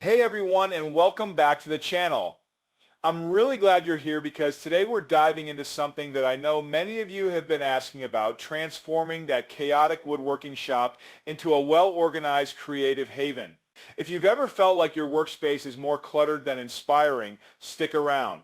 Hey everyone, and welcome back to the channel. I'm really glad you're here because today we're diving into something that I know many of you have been asking about, transforming that chaotic woodworking shop into a well-organized creative haven. If you've ever felt like your workspace is more cluttered than inspiring, stick around.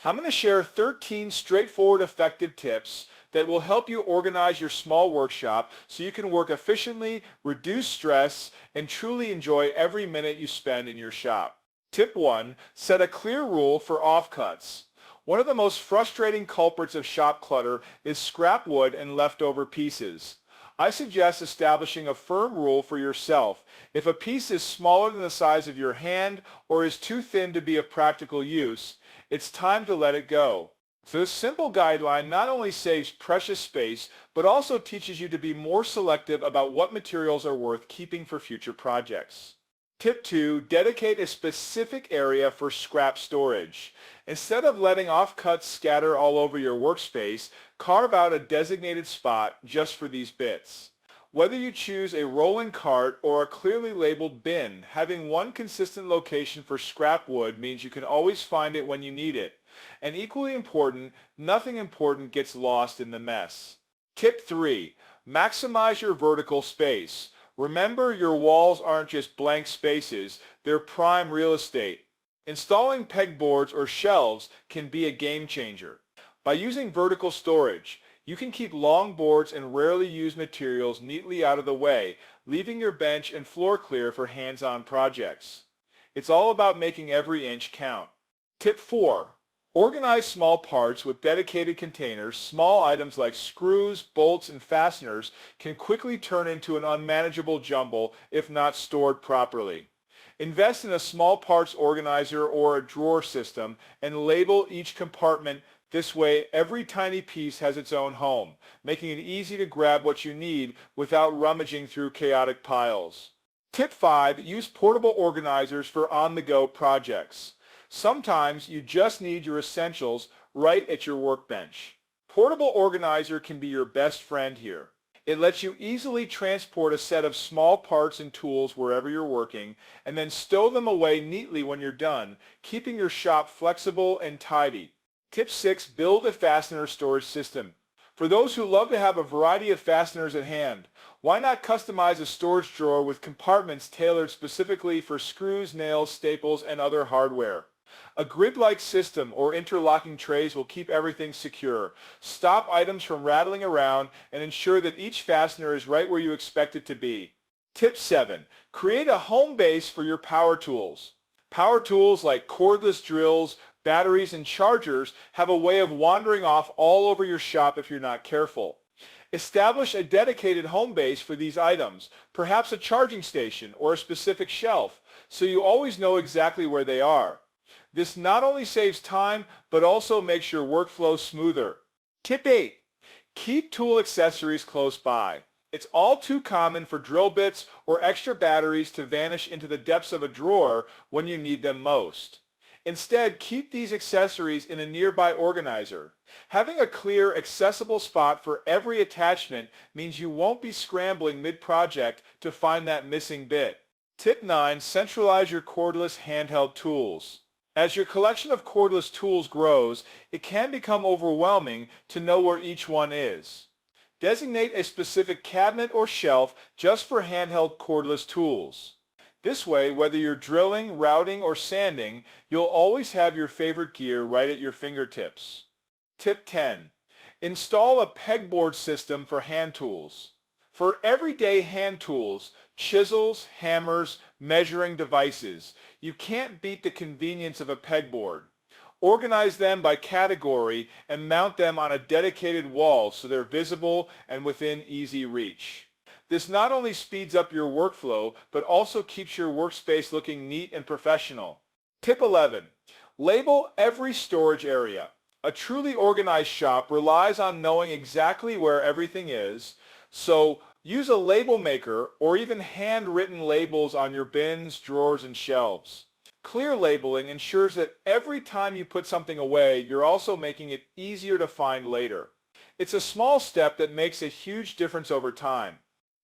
I'm going to share 13 straightforward effective tips that will help you organize your small workshop so you can work efficiently, reduce stress, and truly enjoy every minute you spend in your shop. Tip 1. Set a clear rule for offcuts. One of the most frustrating culprits of shop clutter is scrap wood and leftover pieces. I suggest establishing a firm rule for yourself. If a piece is smaller than the size of your hand or is too thin to be of practical use, it's time to let it go. So this simple guideline not only saves precious space, but also teaches you to be more selective about what materials are worth keeping for future projects. Tip 2, dedicate a specific area for scrap storage. Instead of letting offcuts scatter all over your workspace, carve out a designated spot just for these bits. Whether you choose a rolling cart or a clearly labeled bin, having one consistent location for scrap wood means you can always find it when you need it. And equally important, nothing important gets lost in the mess. Tip 3. Maximize your vertical space. Remember, your walls aren't just blank spaces, they're prime real estate. Installing pegboards or shelves can be a game changer. By using vertical storage, you can keep long boards and rarely used materials neatly out of the way, leaving your bench and floor clear for hands-on projects. It's all about making every inch count. Tip 4. Organize small parts with dedicated containers. Small items like screws, bolts, and fasteners can quickly turn into an unmanageable jumble if not stored properly. Invest in a small parts organizer or a drawer system and label each compartment. This way, every tiny piece has its own home, making it easy to grab what you need without rummaging through chaotic piles. Tip 5. Use portable organizers for on-the-go projects. Sometimes you just need your essentials right at your workbench. Portable organizer can be your best friend here. It lets you easily transport a set of small parts and tools wherever you're working and then stow them away neatly when you're done, keeping your shop flexible and tidy. Tip 6. Build a fastener storage system. For those who love to have a variety of fasteners at hand, why not customize a storage drawer with compartments tailored specifically for screws, nails, staples, and other hardware? A grid-like system or interlocking trays will keep everything secure, stop items from rattling around, and ensure that each fastener is right where you expect it to be. Tip 7. Create a home base for your power tools. Power tools like cordless drills, batteries, and chargers have a way of wandering off all over your shop if you're not careful. Establish a dedicated home base for these items, perhaps a charging station or a specific shelf, so you always know exactly where they are. This not only saves time, but also makes your workflow smoother. Tip 8. Keep tool accessories close by. It's all too common for drill bits or extra batteries to vanish into the depths of a drawer when you need them most. Instead, keep these accessories in a nearby organizer. Having a clear, accessible spot for every attachment means you won't be scrambling mid-project to find that missing bit. Tip 9. Centralize your cordless handheld tools. As your collection of cordless tools grows, it can become overwhelming to know where each one is. Designate a specific cabinet or shelf just for handheld cordless tools. This way, whether you're drilling, routing, or sanding, you'll always have your favorite gear right at your fingertips. Tip 10. Install a pegboard system for hand tools. For everyday hand tools, chisels, hammers, measuring devices, you can't beat the convenience of a pegboard. Organize them by category and mount them on a dedicated wall so they're visible and within easy reach. This not only speeds up your workflow, but also keeps your workspace looking neat and professional. Tip 11. Label every storage area. A truly organized shop relies on knowing exactly where everything is, so use a label maker or even handwritten labels on your bins, drawers, and shelves. Clear labeling ensures that every time you put something away, you're also making it easier to find later. It's a small step that makes a huge difference over time.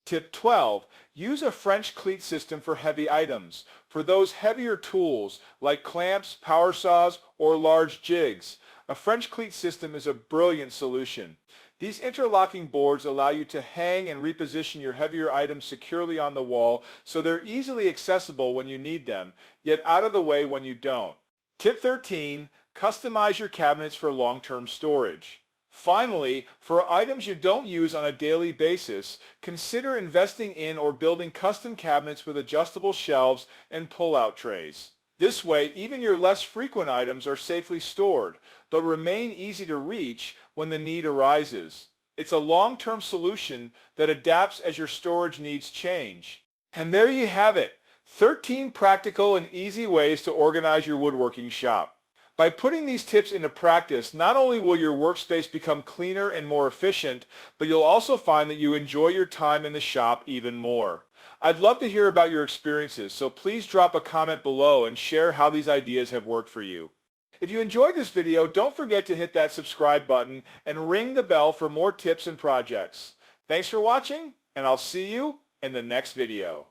Tip 12. Use a French cleat system for heavy items. For those heavier tools like clamps, power saws, or large jigs, a French cleat system is a brilliant solution. These interlocking boards allow you to hang and reposition your heavier items securely on the wall so they're easily accessible when you need them, yet out of the way when you don't. Tip 13. Customize your cabinets for long-term storage. Finally, for items you don't use on a daily basis, consider investing in or building custom cabinets with adjustable shelves and pull-out trays. This way, even your less frequent items are safely stored, but remain easy to reach when the need arises. It's a long-term solution that adapts as your storage needs change. And there you have it, 13 practical and easy ways to organize your woodworking shop. By putting these tips into practice, not only will your workspace become cleaner and more efficient, but you'll also find that you enjoy your time in the shop even more. I'd love to hear about your experiences, so please drop a comment below and share how these ideas have worked for you. If you enjoyed this video, don't forget to hit that subscribe button and ring the bell for more tips and projects. Thanks for watching, and I'll see you in the next video.